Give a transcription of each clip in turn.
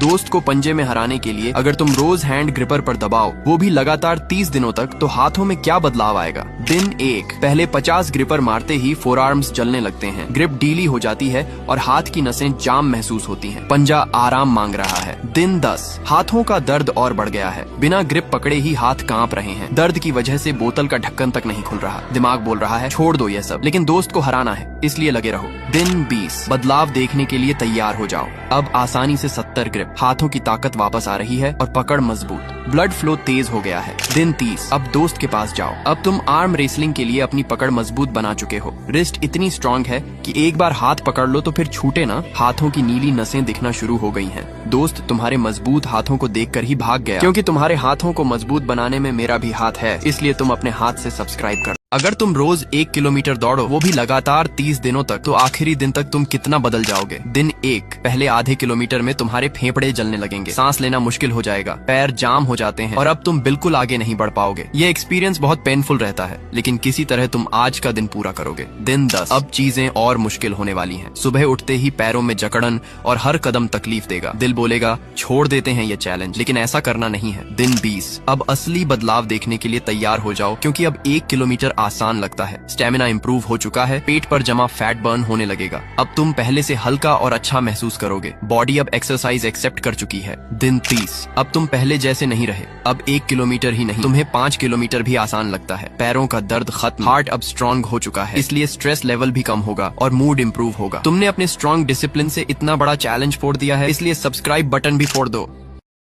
दोस्त को पंजे में हराने के लिए अगर तुम रोज हैंड ग्रिपर पर दबाओ, वो भी लगातार 30 दिनों तक, तो हाथों में क्या बदलाव आएगा। दिन 1, पहले 50 ग्रिपर मारते ही फोरआर्म्स जलने लगते हैं, ग्रिप ढीली हो जाती है और हाथ की नसें जाम महसूस होती हैं। पंजा आराम मांग रहा है। दिन 10, हाथों का दर्द और बढ़ गया है, बिना ग्रिप पकड़े ही हाथ कांप रहे हैं। दर्द की वजह से बोतल का ढक्कन तक नहीं खुल रहा। दिमाग बोल रहा है छोड़ दो ये सब, लेकिन दोस्त को हराना है, इसलिए लगे रहो। दिन 20, बदलाव देखने के लिए तैयार हो जाओ। अब आसानी से 70 ग्रिप, हाथों की ताकत वापस आ रही है और पकड़ मजबूत, ब्लड फ्लो तेज हो गया है। दिन 30, अब दोस्त के पास जाओ। अब तुम आर्म रेसलिंग के लिए अपनी पकड़ मजबूत बना चुके हो। रिस्ट इतनी स्ट्रांग है कि एक बार हाथ पकड़ लो तो फिर छूटे ना। हाथों की नीली नसें दिखना शुरू हो गई हैं। दोस्त तुम्हारे मजबूत हाथों को देखकर ही भाग गया, क्योंकि तुम्हारे हाथों को मजबूत बनाने में मेरा भी हाथ है, इसलिए तुम अपने हाथ से सब्सक्राइब कर। अगर तुम रोज 1 किलोमीटर दौड़ो, वो भी लगातार 30 दिनों तक, तो आखिरी दिन तक तुम कितना बदल जाओगे। दिन 1, पहले आधे किलोमीटर में तुम्हारे फेफड़े जलने लगेंगे, सांस लेना मुश्किल हो जाएगा, पैर जाम हो जाते हैं और अब तुम बिल्कुल आगे नहीं बढ़ पाओगे। ये एक्सपीरियंस बहुत पेनफुल रहता है, लेकिन किसी तरह तुम आज का दिन पूरा करोगे। दिन 10, अब चीजें और मुश्किल होने वाली हैं। सुबह उठते ही पैरों में जकड़न और हर कदम तकलीफ देगा। दिल बोलेगा छोड़ देते हैं ये चैलेंज, लेकिन ऐसा करना नहीं है। दिन 20, अब असली बदलाव देखने के लिए तैयार हो जाओ, क्योंकि अब 1 किलोमीटर आसान लगता है। स्टेमिना इंप्रूव हो चुका है, पेट पर जमा फैट बर्न होने लगेगा। अब तुम पहले से हल्का और अच्छा महसूस करोगे। बॉडी अब एक्सरसाइज एक्सेप्ट कर चुकी है। दिन 30, अब तुम पहले जैसे नहीं रहे। अब 1 किलोमीटर ही नहीं, तुम्हें 5 किलोमीटर भी आसान लगता है। पैरों का दर्द खत्म, हार्ट अब स्ट्रांग हो चुका है, इसलिए स्ट्रेस लेवल भी कम होगा और मूड इंप्रूव होगा। तुमने अपने स्ट्रांग डिसिप्लिन से इतना बड़ा चैलेंज फोड़ दिया है, इसलिए सब्सक्राइब बटन भी फोड़ दो।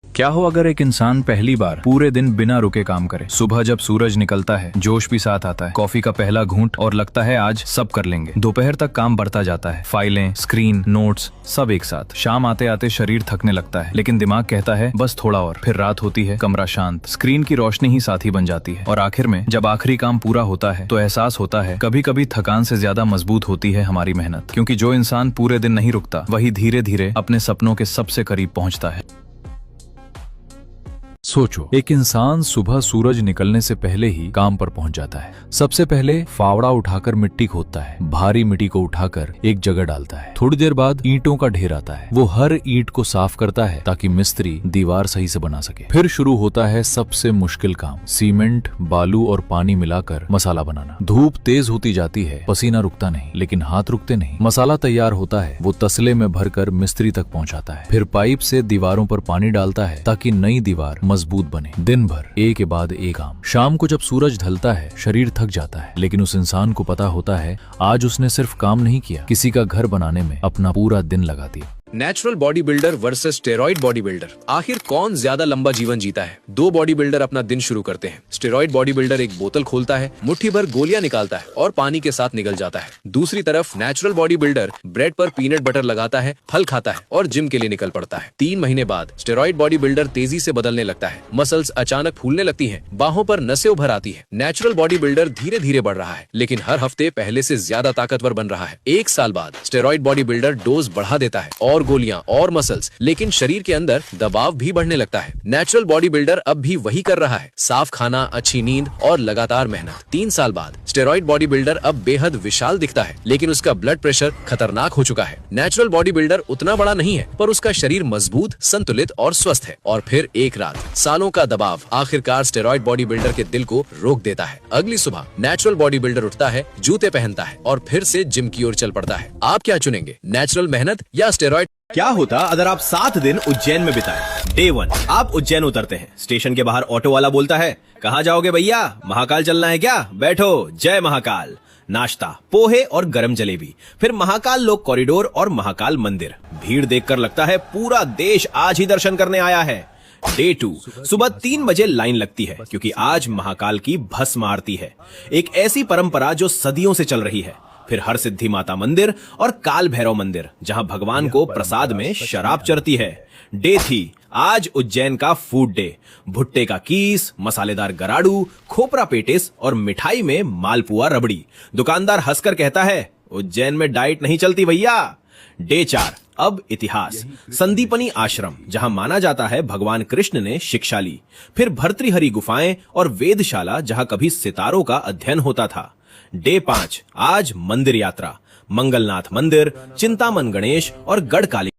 क्या हो अगर एक इंसान पहली बार पूरे दिन बिना रुके काम करे। सुबह जब सूरज निकलता है, जोश भी साथ आता है, कॉफी का पहला घूंट और लगता है आज सब कर लेंगे। दोपहर तक काम बढ़ता जाता है, फाइलें, स्क्रीन, नोट्स सब एक साथ। शाम आते आते शरीर थकने लगता है, लेकिन दिमाग कहता है बस थोड़ा और। फिर रात होती है, कमरा शांत, स्क्रीन की रोशनी ही साथी बन जाती है और आखिर में जब आखिरी काम पूरा होता है तो एहसास होता है कभी कभी थकान से ज्यादा मजबूत होती है हमारी मेहनत, क्योंकि जो इंसान पूरे दिन नहीं रुकता वही धीरे धीरे अपने सपनों के सबसे करीब पहुंचता है। सोचो, एक इंसान सुबह सूरज निकलने से पहले ही काम पर पहुंच जाता है। सबसे पहले फावड़ा उठाकर मिट्टी खोदता है, भारी मिट्टी को उठाकर एक जगह डालता है। थोड़ी देर बाद ईंटों का ढेर आता है, वो हर ईंट को साफ करता है ताकि मिस्त्री दीवार सही से बना सके। फिर शुरू होता है सबसे मुश्किल काम, सीमेंट, बालू और पानी मिलाकर मसाला बनाना। धूप तेज होती जाती है, पसीना रुकता नहीं, लेकिन हाथ रुकते नहीं। मसाला तैयार होता है, वो तसले में भरकर मिस्त्री तक पहुंचाता है। फिर पाइप से दीवारों पर पानी डालता है ताकि नई दीवार मजबूत बने। दिन भर एक के बाद एक काम। शाम को जब सूरज ढलता है, शरीर थक जाता है, लेकिन उस इंसान को पता होता है आज उसने सिर्फ काम नहीं किया, किसी का घर बनाने में अपना पूरा दिन लगा दिया। Natural body builder versus steroid body builder, आखिर कौन ज्यादा लंबा जीवन जीता है। 2 बॉडी बिल्डर अपना दिन शुरू करते हैं। स्टेरॉइड बॉडी बिल्डर एक बोतल खोलता है, मुट्ठी भर गोलियां निकालता है और पानी के साथ निकल जाता है। दूसरी तरफ नेचुरल बॉडी बिल्डर ब्रेड पर पीनट बटर लगाता है, फल खाता है और जिम के लिए निकल पड़ता है। 3 महीने बाद स्टेरॉइड बॉडी बिल्डर तेजी से बदलने लगता है, मसल्स अचानक फूलने लगती है, बाहों पर नसें उभर आती है। नेचुरल बॉडी बिल्डर धीरे धीरे बढ़ रहा है, लेकिन हर हफ्ते पहले से ज्यादा ताकतवर बन रहा है। 1 साल बाद स्टेरॉइड बॉडी बिल्डर डोज बढ़ा देता है, और गोलियां और मसल्स, लेकिन शरीर के अंदर दबाव भी बढ़ने लगता है। नेचुरल बॉडी बिल्डर अब भी वही कर रहा है, साफ खाना, अच्छी नींद और लगातार मेहनत। 3 साल बाद स्टेरॉइड बॉडी बिल्डर अब बेहद विशाल दिखता है, लेकिन उसका ब्लड प्रेशर खतरनाक हो चुका है। नेचुरल बॉडी बिल्डर उतना बड़ा नहीं है, पर उसका शरीर मजबूत, संतुलित और स्वस्थ है। और फिर एक रात सालों का दबाव आखिरकार स्टेरॉइड बॉडी बिल्डर के दिल को रोक देता है। अगली सुबह नेचुरल बॉडी बिल्डर उठता है, जूते पहनता है और फिर से जिम की ओर चल पड़ता है। आप क्या चुनेंगे, नेचुरल मेहनत या स्टेरॉइड? क्या होता अगर आप 7 दिन उज्जैन में बिताएं? डे 1, आप उज्जैन उतरते हैं। स्टेशन के बाहर ऑटो वाला बोलता है, कहाँ जाओगे भैया, महाकाल चलना है क्या? बैठो, जय महाकाल। नाश्ता, पोहे और गरम जलेबी, फिर महाकाल लोक कॉरिडोर और महाकाल मंदिर। भीड़ देखकर लगता है पूरा देश आज ही दर्शन करने आया है। डे 2, सुबह 3 बजे लाइन लगती है, क्योंकि आज महाकाल की भस्म आरती है, एक ऐसी परंपरा जो सदियों से चल रही है। फिर हर सिद्धि माता मंदिर और काल भैरव मंदिर, जहां भगवान को प्रसाद में शराब चढ़ती है। डे 3, आज उज्जैन का फूड डे। भुट्टे का कीस, मसालेदार गराड़ू, खोपरा पेटिस और मिठाई में मालपुआ रबड़ी। दुकानदार हंसकर कहता है, उज्जैन में डाइट नहीं चलती भैया। डे 4, अब इतिहास। संदीपनी आश्रम, जहां माना जाता है भगवान कृष्ण ने शिक्षा ली। फिर भर्तृहरि गुफाएं और वेदशाला, जहां कभी सितारों का अध्ययन होता था। डे 5, आज मंदिर यात्रा। मंगलनाथ मंदिर, चिंतामन गणेश और गढ़काली